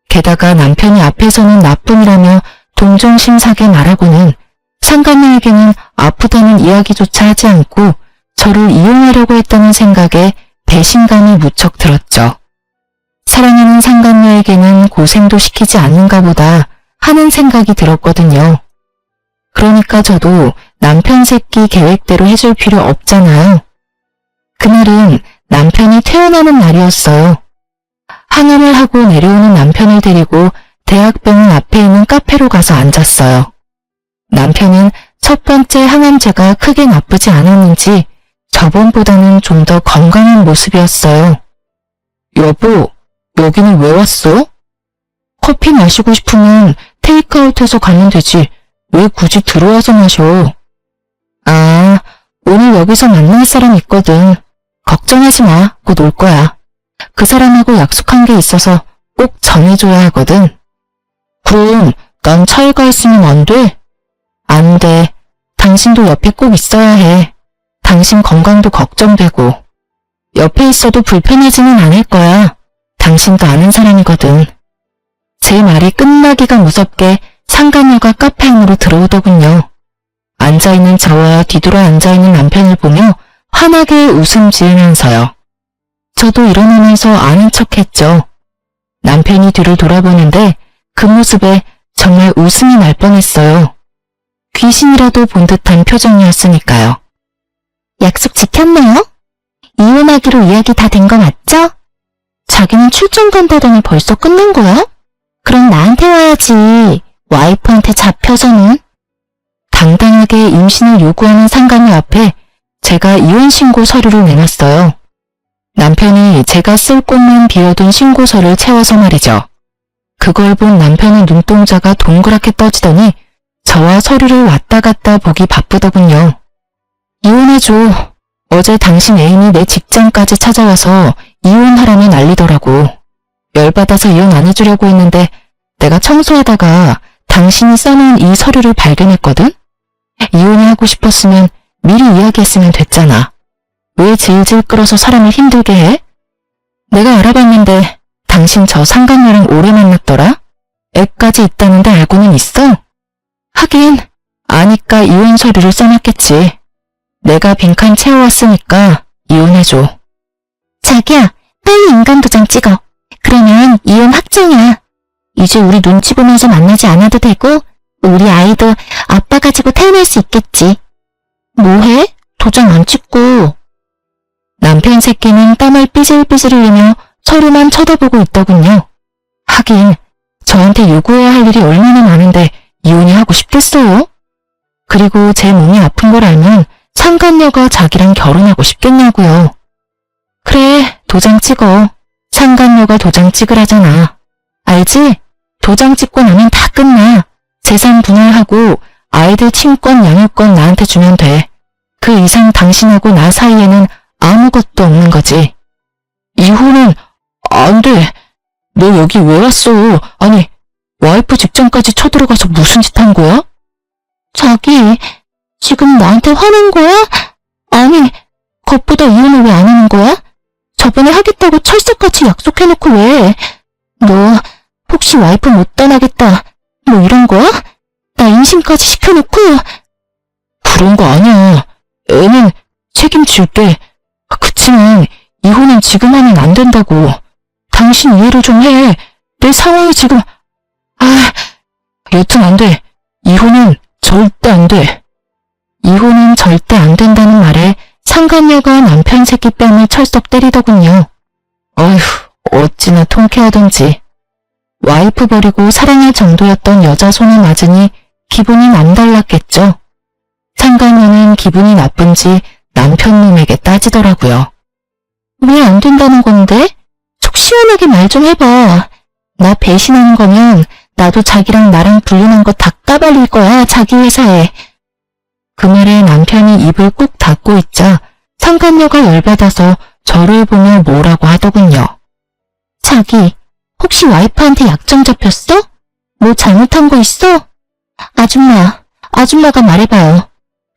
게다가 남편이 앞에서는 나쁨이라며 동정심사게 말하고는 상간녀에게는 아프다는 이야기조차 하지 않고 저를 이용하려고 했다는 생각에 배신감이 무척 들었죠. 사랑하는 상간녀에게는 고생도 시키지 않는가 보다 하는 생각이 들었거든요. 그러니까 저도 남편 새끼 계획대로 해줄 필요 없잖아요. 그날은 남편이 퇴원하는 날이었어요. 항암을 하고 내려오는 남편을 데리고 대학병원 앞에 있는 카페로 가서 앉았어요. 남편은 첫 번째 항암제가 크게 나쁘지 않았는지 저번보다는 좀 더 건강한 모습이었어요. 여보, 여기는 왜 왔어? 커피 마시고 싶으면 테이크아웃해서 가면 되지. 왜 굳이 들어와서 마셔? 아, 오늘 여기서 만날 사람 있거든. 걱정하지 마. 곧 올 거야. 그 사람하고 약속한 게 있어서 꼭 전해줘야 하거든. 그럼 난 차에 가 있으면 안 돼? 안 돼. 당신도 옆에 꼭 있어야 해. 당신 건강도 걱정되고. 옆에 있어도 불편하지는 않을 거야. 당신도 아는 사람이거든. 제 말이 끝나기가 무섭게 상간녀가 카페 안으로 들어오더군요. 앉아있는 저와 뒤돌아 앉아있는 남편을 보며 환하게 웃음 지으면서요. 저도 일어나면서 아는 척했죠. 남편이 뒤를 돌아보는데 그 모습에 정말 웃음이 날 뻔했어요. 귀신이라도 본 듯한 표정이었으니까요. 약속 지켰나요? 이혼하기로 이야기 다 된 거 맞죠? 자기는 출장 간다더니 벌써 끝난 거야? 그럼 나한테 와야지. 와이프한테 잡혀서는. 당당하게 임신을 요구하는 상간녀 앞에 제가 이혼신고 서류를 내놨어요. 남편이 제가 쓸 곳만 비워둔 신고서를 채워서 말이죠. 그걸 본 남편의 눈동자가 동그랗게 떠지더니 저와 서류를 왔다 갔다 보기 바쁘더군요. 이혼해줘. 어제 당신 애인이 내 직장까지 찾아와서 이혼하라며 난리더라고. 열받아서 이혼 안 해주려고 했는데 내가 청소하다가 당신이 써놓은 이 서류를 발견했거든? 이혼이 하고 싶었으면 미리 이야기했으면 됐잖아. 왜 질질 끌어서 사람을 힘들게 해? 내가 알아봤는데 당신 저 상간녀랑 오래 만났더라? 애까지 있다는데 알고는 있어? 하긴 아니까 이혼 서류를 써놨겠지. 내가 빈칸 채워왔으니까 이혼해줘. 자기야, 빨리 인감도장 찍어. 그러면 이혼 확정이야. 이제 우리 눈치 보면서 만나지 않아도 되고 우리 아이도 아빠 가지고 태어날 수 있겠지. 뭐해? 도장 안 찍고. 남편 새끼는 땀을 삐질삐질 흘리며 서류만 쳐다보고 있더군요. 하긴 저한테 요구해야 할 일이 얼마나 많은데 이혼이 하고 싶겠어요? 그리고 제 몸이 아픈 걸 알면 상간녀가 자기랑 결혼하고 싶겠냐고요. 그래, 도장 찍어. 상간녀가 도장 찍으라잖아. 알지? 도장 찍고 나면 다 끝나. 재산 분할하고 아이들 친권, 양육권 나한테 주면 돼. 그 이상 당신하고 나 사이에는 아무것도 없는 거지. 이혼은 안 돼. 너 여기 왜 왔어? 아니, 와이프 직장까지 쳐들어가서 무슨 짓 한 거야? 자기, 지금 나한테 화낸 거야? 아니, 그것보다 이혼을 왜 안 하는 거야? 저번에 하겠다고 철석같이 약속해놓고 왜? 너 혹시 와이프 못 떠나겠다 뭐 이런 거야? 나 임신까지 시켜놓고. 그런 거 아니야. 애는 책임질게. 그치만 이혼은 지금 하면 안 된다고. 당신 이해를 좀 해. 내 상황이 지금. 여튼 안 돼. 이혼은 절대 안 돼. 이혼은 절대 안 된다는 말에 상간녀가 남편 새끼 뺨을 철썩 때리더군요. 어휴, 어찌나 통쾌하던지. 와이프 버리고 사랑할 정도였던 여자 손에 맞으니 기분이 남달랐겠죠. 상간녀는 기분이 나쁜지 남편놈에게 따지더라고요. 왜 안 된다는 건데? 속 시원하게 말 좀 해봐. 나 배신하는 거면 나도 자기랑 나랑 불륜한 거 다 까발릴 거야, 자기 회사에. 그 말에 남편이 입을 꾹 닫고 있자 상간녀가 열받아서 저를 보며 뭐라고 하더군요. 자기, 혹시 와이프한테 약점 잡혔어? 뭐 잘못한 거 있어? 아줌마가 말해봐요.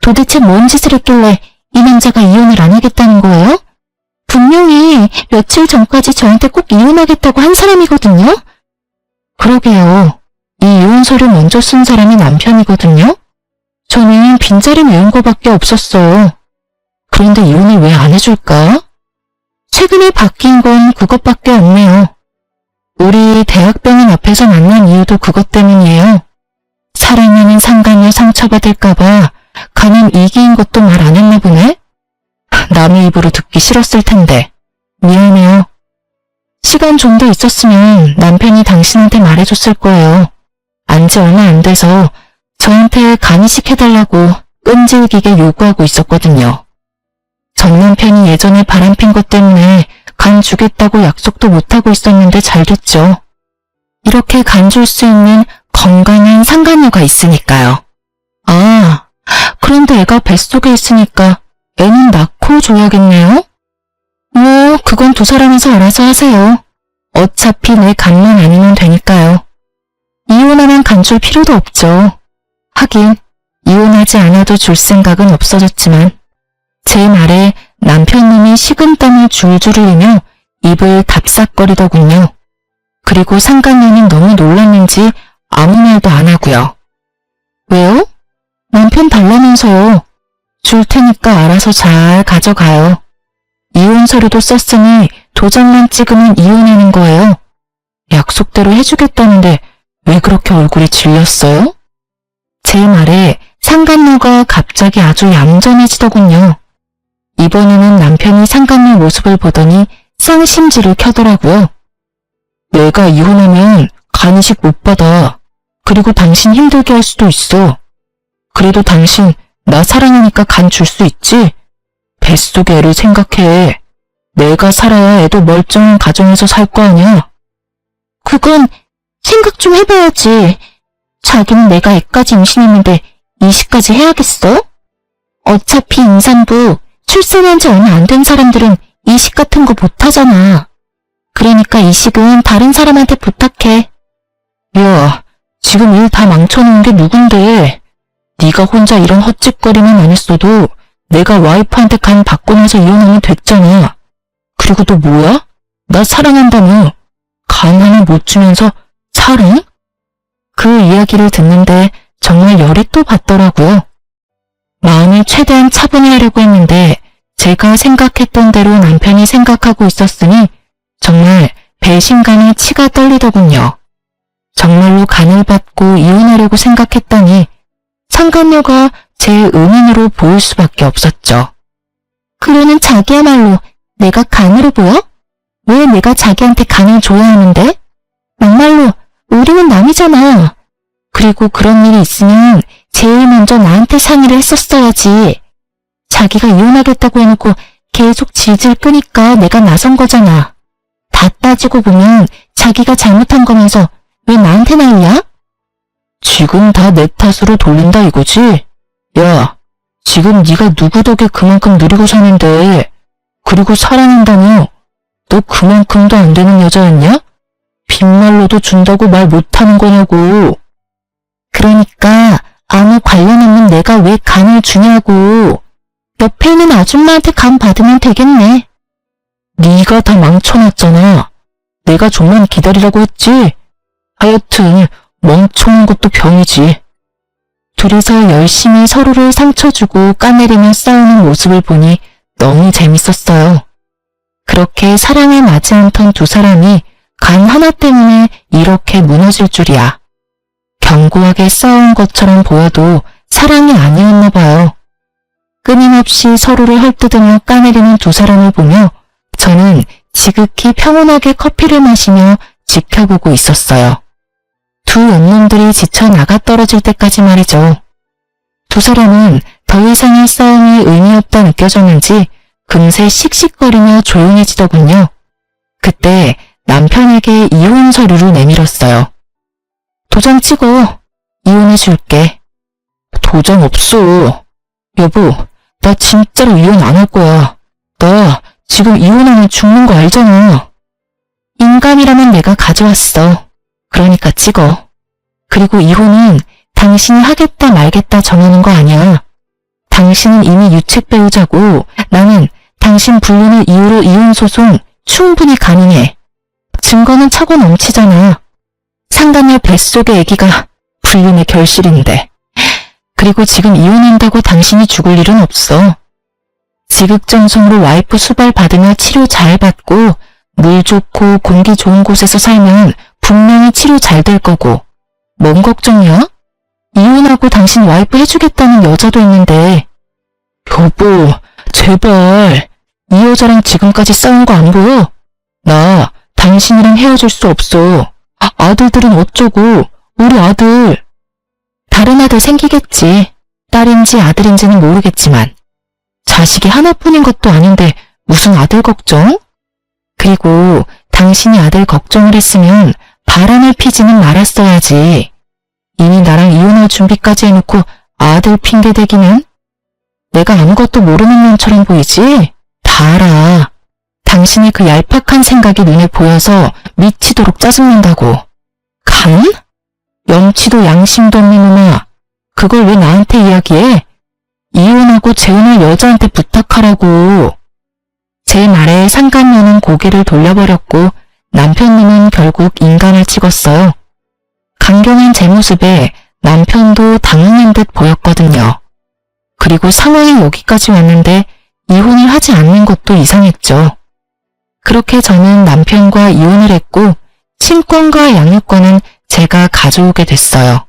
도대체 뭔 짓을 했길래 이 남자가 이혼을 안 하겠다는 거예요? 분명히 며칠 전까지 저한테 꼭 이혼하겠다고 한 사람이거든요? 그러게요. 이 이혼서를 먼저 쓴 사람이 남편이거든요? 저는 빈자리 메운 거밖에 없었어요. 그런데 이혼을 왜 안 해줄까? 최근에 바뀐 건 그것밖에 없네요. 우리 대학병원 앞에서 만난 이유도 그것 때문이에요. 사랑하는 상간녀 상처받을까봐 가는 이기인 것도 말 안 했나 보네? 남의 입으로 듣기 싫었을 텐데. 미안해요. 시간 좀 더 있었으면 남편이 당신한테 말해줬을 거예요. 안지 얼마 안 돼서 저한테 간 이식해달라고 끈질기게 요구하고 있었거든요. 전 남편이 예전에 바람핀 것 때문에 간 주겠다고 약속도 못하고 있었는데 잘 됐죠. 이렇게 간 줄 수 있는 건강한 상간녀가 있으니까요. 아, 그런데 애가 뱃속에 있으니까 애는 낳고 줘야겠네요? 뭐 그건 두 사람이서 알아서 하세요. 어차피 내 간만 아니면 되니까요. 이혼하면 간 줄 필요도 없죠. 하긴 이혼하지 않아도 줄 생각은 없어졌지만 제 말에 남편놈이 식은땀을 줄줄 흘리며 입을 답싹거리더군요. 그리고 상간녀는 너무 놀랐는지 아무 말도 안 하고요. 왜요? 남편 달라면서요. 줄 테니까 알아서 잘 가져가요. 이혼 서류도 썼으니 도장만 찍으면 이혼하는 거예요. 약속대로 해주겠다는데 왜 그렇게 얼굴이 질렸어요? 제 말에 상간녀가 갑자기 아주 얌전해지더군요. 이번에는 남편이 상간녀 모습을 보더니 쌍심지를 켜더라고요. 내가 이혼하면 간이식 못 받아. 그리고 당신 힘들게 할 수도 있어. 그래도 당신 나 사랑하니까 간 줄 수 있지? 뱃속의 애를 생각해. 내가 살아야 애도 멀쩡한 가정에서 살 거 아니야. 그건 생각 좀 해봐야지. 자기는 내가 애까지 임신했는데 이식까지 해야겠어? 어차피 임산부 출산한 지 얼마 안 된 사람들은 이식 같은 거 못하잖아. 그러니까 이식은 다른 사람한테 부탁해. 야, 지금 일 다 망쳐놓은 게 누군데. 네가 혼자 이런 헛짓거리만 안 했어도 내가 와이프한테 간 받고 나서 이혼하면 됐잖아. 그리고 또 뭐야? 나 사랑한다며. 간 하나 못 주면서 사랑? 그 이야기를 듣는데 정말 열이 또 받더라고요. 마음을 최대한 차분히 하려고 했는데 제가 생각했던 대로 남편이 생각하고 있었으니 정말 배신감에 치가 떨리더군요. 정말로 간을 받고 이혼하려고 생각했더니 상간녀가 제 은인으로 보일 수밖에 없었죠. 그러는 자기야말로 내가 간으로 보여? 왜 내가 자기한테 간을 줘야 하는데? 막말로 우리는 남이잖아. 그리고 그런 일이 있으면 제일 먼저 나한테 상의를 했었어야지. 자기가 이혼하겠다고 해놓고 계속 질질 끄니까 내가 나선 거잖아. 다 따지고 보면 자기가 잘못한 거면서 왜 나한테 난리야? 지금 다 내 탓으로 돌린다 이거지? 야, 지금 네가 누구 덕에 그만큼 누리고 사는데, 그리고 사랑한다며? 너 그만큼도 안 되는 여자였냐? 빈말로도 준다고 말 못하는 거냐고. 그러니까 아무 관련 없는 내가 왜 간을 주냐고. 옆에 있는 아줌마한테 간 받으면 되겠네. 네가 다 망쳐놨잖아. 내가 좀만 기다리라고 했지. 하여튼 멍청한 것도 병이지. 둘이서 열심히 서로를 상처주고 까내리며 싸우는 모습을 보니 너무 재밌었어요. 그렇게 사랑에 맞지 않던 두 사람이 간 하나 때문에 이렇게 무너질 줄이야. 견고하게 싸운 것처럼 보여도 사랑이 아니었나 봐요. 끊임없이 서로를 헐뜯으며 까내리는 두 사람을 보며 저는 지극히 평온하게 커피를 마시며 지켜보고 있었어요. 두 연놈들이 지쳐 나가 떨어질 때까지 말이죠. 두 사람은 더 이상의 싸움이 의미 없다 느껴졌는지 금세 씩씩거리며 조용해지더군요. 그때 남편에게 이혼 서류를 내밀었어요. 도장 찍어. 이혼해줄게. 도장 없어. 여보, 나 진짜로 이혼 안 할 거야. 나 지금 이혼하면 죽는 거 알잖아. 인감이라면 내가 가져왔어. 그러니까 찍어. 그리고 이혼은 당신이 하겠다 말겠다 정하는 거 아니야. 당신은 이미 유책 배우자고 나는 당신 불륜을 이유로 이혼소송 충분히 가능해. 증거는 차고 넘치잖아. 상간녀 뱃속의 아기가 불륜의 결실인데. 그리고 지금 이혼한다고 당신이 죽을 일은 없어. 지극정성으로 와이프 수발 받으며 치료 잘 받고 물 좋고 공기 좋은 곳에서 살면 분명히 치료 잘 될 거고. 뭔 걱정이야? 이혼하고 당신 와이프 해주겠다는 여자도 있는데. 여보, 제발. 이 여자랑 지금까지 싸운 거 안 보여? 나 당신이랑 헤어질 수 없어. 아들들은 어쩌고. 우리 아들. 다른 아들 생기겠지. 딸인지 아들인지는 모르겠지만. 자식이 하나뿐인 것도 아닌데 무슨 아들 걱정? 그리고 당신이 아들 걱정을 했으면 바람을 피지는 말았어야지. 이미 나랑 이혼할 준비까지 해놓고 아들 핑계대기는? 내가 아무것도 모르는 놈처럼 보이지? 다 알아. 당신의 그 얄팍한 생각이 눈에 보여서 미치도록 짜증난다고. 간? 염치도 양심도 없는 놈아. 그걸 왜 나한테 이야기해? 이혼하고 재혼할 여자한테 부탁하라고. 제 말에 상간녀는 고개를 돌려버렸고 남편님은 결국 인간을 찍었어요. 강경한 제 모습에 남편도 당황한 듯 보였거든요. 그리고 상황이 여기까지 왔는데 이혼을 하지 않는 것도 이상했죠. 그렇게 저는 남편과 이혼을 했고 친권과 양육권은 제가 가져오게 됐어요.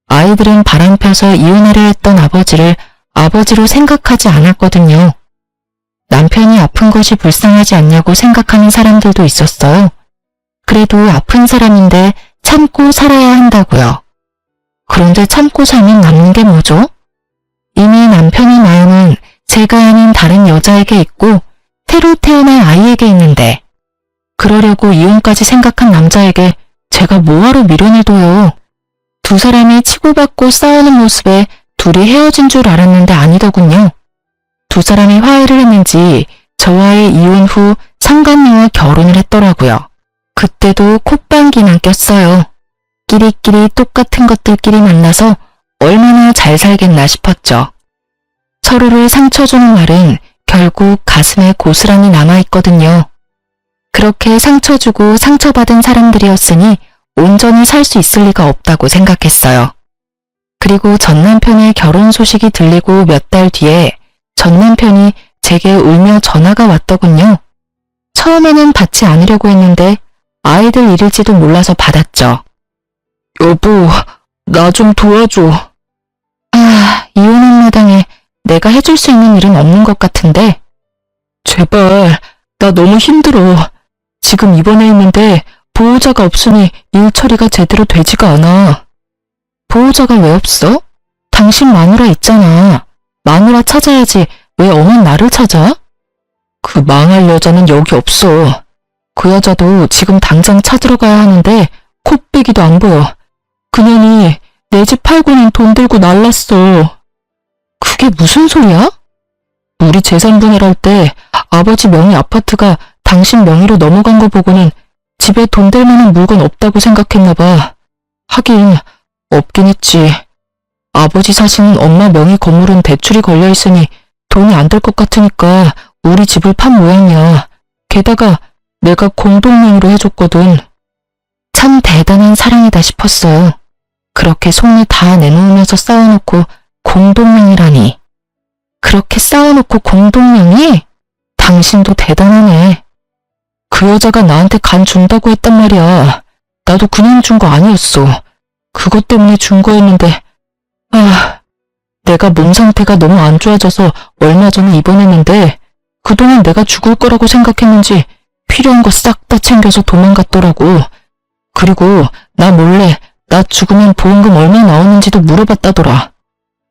아이들은 바람 펴서 이혼하려 했던 아버지를 아버지로 생각하지 않았거든요. 남편이 아픈 것이 불쌍하지 않냐고 생각하는 사람들도 있었어요. 그래도 아픈 사람인데 참고 살아야 한다고요. 그런데 참고 살면 남는 게 뭐죠? 이미 남편의 마음은 제가 아닌 다른 여자에게 있고 새로 태어날 아이에게 있는데 그러려고 이혼까지 생각한 남자에게 제가 뭐하러 미련을 둬요. 두 사람이 치고받고 싸우는 모습에 둘이 헤어진 줄 알았는데 아니더군요. 두 사람이 화해를 했는지 저와의 이혼 후 상간녀와 결혼을 했더라고요. 그때도 콧방귀만 꼈어요. 끼리끼리 똑같은 것들끼리 만나서 얼마나 잘 살겠나 싶었죠. 서로를 상처주는 말은 결국 가슴에 고스란히 남아있거든요. 그렇게 상처주고 상처받은 사람들이었으니 온전히 살 수 있을 리가 없다고 생각했어요. 그리고 전 남편의 결혼 소식이 들리고 몇 달 뒤에 전 남편이 제게 울며 전화가 왔더군요. 처음에는 받지 않으려고 했는데 아이들 일일지도 몰라서 받았죠. 여보, 나 좀 도와줘. 이혼한 마당에 내가 해줄 수 있는 일은 없는 것 같은데. 제발, 나 너무 힘들어. 지금 입원해 있는데 보호자가 없으니 일 처리가 제대로 되지가 않아. 보호자가 왜 없어? 당신 마누라 있잖아. 마누라 찾아야지 왜 엄한 나를 찾아? 그 망할 여자는 여기 없어. 그 여자도 지금 당장 찾으러 가야 하는데 코빼기도 안 보여. 그년이 내 집 팔고는 돈 들고 날랐어. 그게 무슨 소리야? 우리 재산분할할 때 아버지 명의 아파트가 당신 명의로 넘어간 거 보고는 집에 돈 될 만한 물건 없다고 생각했나 봐. 하긴 없긴 했지. 아버지 사시는 엄마 명의 건물은 대출이 걸려있으니 돈이 안 될 것 같으니까 우리 집을 판 모양이야. 게다가 내가 공동명의로 해줬거든. 참 대단한 사랑이다 싶었어요. 그렇게 속내 다 내놓으면서 싸워놓고 공동명의라니. 그렇게 싸워놓고 공동명의? 당신도 대단하네. 그 여자가 나한테 간 준다고 했단 말이야. 나도 그냥 준 거 아니었어. 그것 때문에 준 거였는데 내가 몸 상태가 너무 안 좋아져서 얼마 전에 입원했는데 그동안 내가 죽을 거라고 생각했는지 필요한 거 싹 다 챙겨서 도망갔더라고. 그리고 나 몰래 나 죽으면 보험금 얼마 나오는지도 물어봤다더라.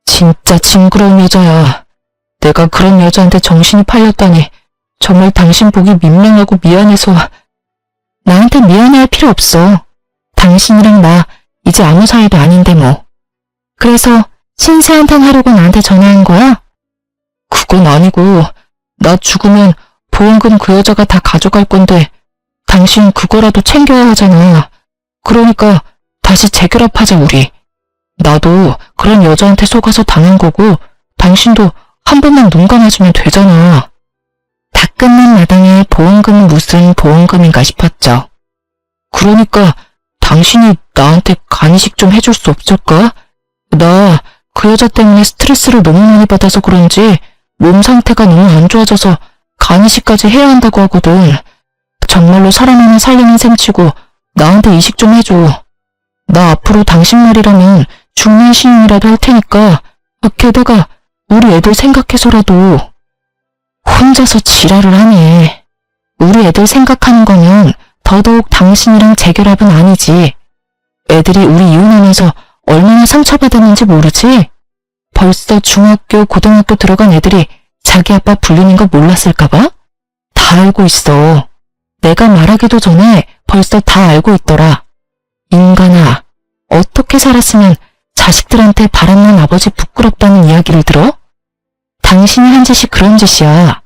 진짜 징그러운 여자야. 내가 그런 여자한테 정신이 팔렸다니 정말 당신 보기 민망하고 미안해서. 나한테 미안해할 필요 없어. 당신이랑 나 이제 아무 사이도 아닌데 뭐. 그래서 신세 한탄 하려고 나한테 전화한 거야? 그건 아니고 나 죽으면 보험금 그 여자가 다 가져갈 건데 당신 그거라도 챙겨야 하잖아. 그러니까 다시 재결합하자 우리. 나도 그런 여자한테 속아서 당한 거고 당신도 한 번만 눈 감아주면 되잖아. 다 끝난 마당에 보험금은 무슨 보험금인가 싶었죠. 그러니까 당신이 나한테 간이식 좀 해줄 수 없을까? 나 그 여자 때문에 스트레스를 너무 많이 받아서 그런지 몸 상태가 너무 안 좋아져서 간이식까지 해야 한다고 하거든. 정말로 사람 하나 살리는 셈치고 나한테 이식 좀 해줘. 나 앞으로 당신 말이라면 죽는 시인이라도 할 테니까. 게다가 우리 애들 생각해서라도. 혼자서 지랄을 하네. 우리 애들 생각하는 거면 더더욱 당신이랑 재결합은 아니지. 애들이 우리 이혼하면서 얼마나 상처받았는지 모르지? 벌써 중학교, 고등학교 들어간 애들이 자기 아빠 불리는 거 몰랐을까봐? 다 알고 있어. 내가 말하기도 전에 벌써 다 알고 있더라. 인간아, 어떻게 살았으면 자식들한테 바람난 아버지 부끄럽다는 이야기를 들어? 당신이 한 짓이 그런 짓이야.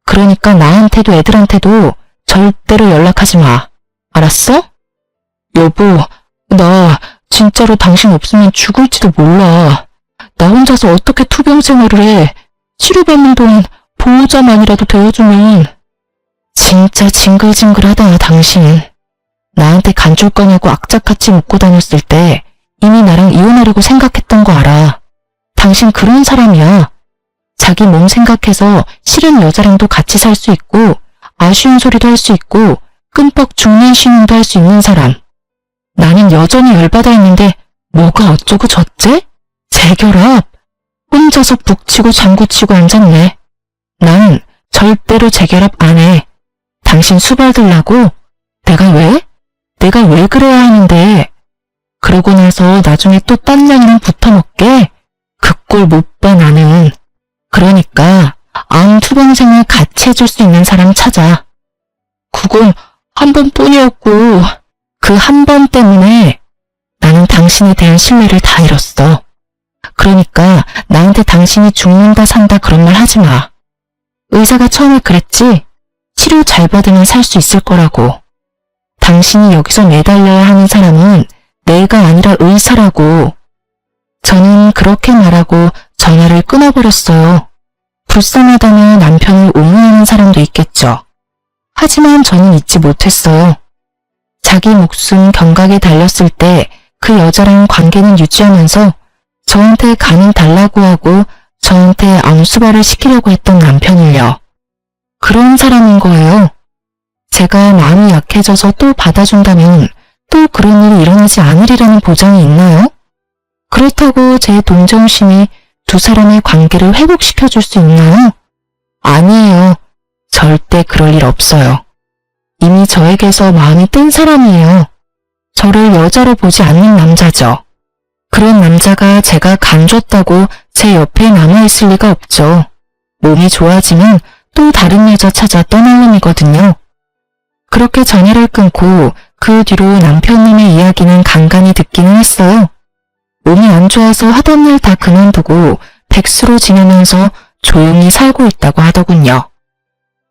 그러니까 나한테도 애들한테도 절대로 연락하지 마. 알았어? 여보, 나 진짜로 당신 없으면 죽을지도 몰라. 나 혼자서 어떻게 투병 생활을 해. 치료받는 동안 보호자만이라도 되어주면. 진짜 징글징글하다 당신. 나한테 간 줄 거냐고 악착같이 묻고 다녔을 때 이미 나랑 이혼하려고 생각했던 거 알아. 당신 그런 사람이야. 자기 몸 생각해서 싫은 여자랑도 같이 살 수 있고 아쉬운 소리도 할 수 있고 끔뻑 죽는 신용도 할 수 있는 사람. 나는 여전히 열받아 있는데 뭐가 어쩌고 저째? 재결합? 혼자서 북치고 장구치고 앉았네. 난 절대로 재결합 안 해. 당신 수발 들라고? 내가 왜? 내가 왜 그래야 하는데? 그러고 나서 나중에 또 딴 년이랑 붙어먹게? 그 꼴 못 봐 나는. 그러니까 암 투병생을 같이 해줄 수 있는 사람 찾아. 그건 한 번뿐이었고 그 한 번 때문에 나는 당신에 대한 신뢰를 다 잃었어. 그러니까 나한테 당신이 죽는다 산다 그런 말 하지 마. 의사가 처음에 그랬지? 치료 잘 받으면 살 수 있을 거라고. 당신이 여기서 매달려야 하는 사람은 내가 아니라 의사라고. 저는 그렇게 말하고 전화를 끊어버렸어요. 불쌍하다며 남편을 옹호하는 사람도 있겠죠. 하지만 저는 잊지 못했어요. 자기 목숨 경각에 달렸을 때 그 여자랑 관계는 유지하면서 저한테 간을 달라고 하고 저한테 암수발을 시키려고 했던 남편을요. 그런 사람인 거예요. 제가 마음이 약해져서 또 받아준다면 또 그런 일이 일어나지 않으리라는 보장이 있나요? 그렇다고 제 동정심이 두 사람의 관계를 회복시켜줄 수 있나요? 아니에요. 절대 그럴 일 없어요. 이미 저에게서 마음이 뜬 사람이에요. 저를 여자로 보지 않는 남자죠. 그런 남자가 제가 간 줬다고 제 옆에 남아있을 리가 없죠. 몸이 좋아지면 또 다른 여자 찾아 떠날 놈이거든요. 그렇게 전화를 끊고 그 뒤로 남편님의 이야기는 간간히 듣기는 했어요. 몸이 안 좋아서 하던 일 다 그만두고 백수로 지내면서 조용히 살고 있다고 하더군요.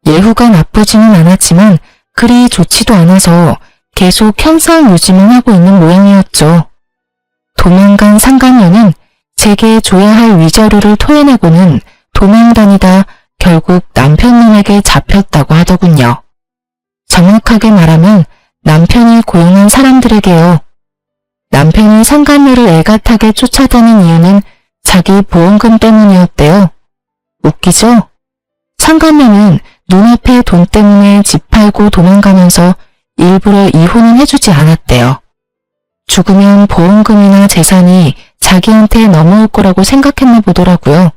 예후가 나쁘지는 않았지만 그리 좋지도 않아서 계속 현상 유지만 하고 있는 모양이었죠. 도망간 상간녀는 제게 줘야 할 위자료를 토해내고는 도망다니다 결국 남편님에게 잡혔다고 하더군요. 정확하게 말하면 남편이 고용한 사람들에게요. 남편이 상간녀를 애가타게 쫓아다닌 이유는 자기 보험금 때문이었대요. 웃기죠? 상간녀는 눈앞에 돈 때문에 집 팔고 도망가면서 일부러 이혼은 해주지 않았대요. 죽으면 보험금이나 재산이 자기한테 넘어올 거라고 생각했나 보더라고요.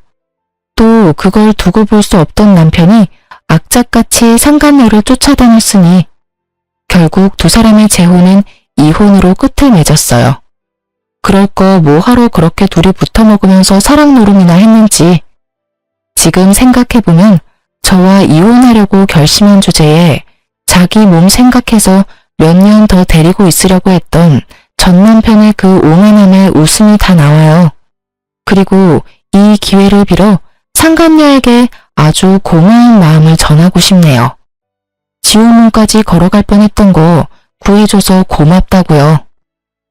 또 그걸 두고 볼 수 없던 남편이 악착같이 상간녀를 쫓아다녔으니 결국 두 사람의 재혼은 이혼으로 끝을 맺었어요. 그럴 거 뭐하러 그렇게 둘이 붙어 먹으면서 사랑 노름이나 했는지. 지금 생각해보면 저와 이혼하려고 결심한 주제에 자기 몸 생각해서 몇 년 더 데리고 있으려고 했던 전 남편의 그 오만함에 웃음이 다 나와요. 그리고 이 기회를 빌어 상간녀에게 아주 고마운 마음을 전하고 싶네요. 지옥문까지 걸어갈 뻔했던 거 구해줘서 고맙다고요.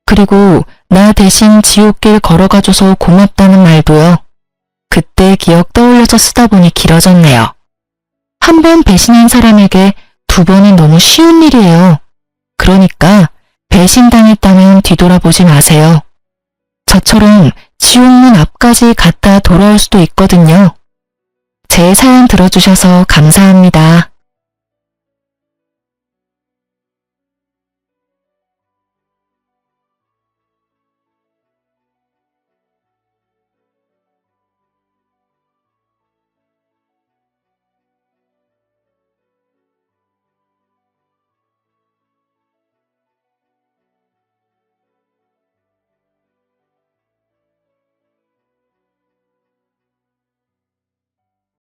그리고 나 대신 지옥길 걸어가줘서 고맙다는 말도요. 그때 기억 떠올려서 쓰다 보니 길어졌네요. 한 번 배신한 사람에게 두 번은 너무 쉬운 일이에요. 그러니까 배신당했다면 뒤돌아보지 마세요. 저처럼 지옥문 앞까지 갔다 돌아올 수도 있거든요. 제 사연 들어주셔서 감사합니다.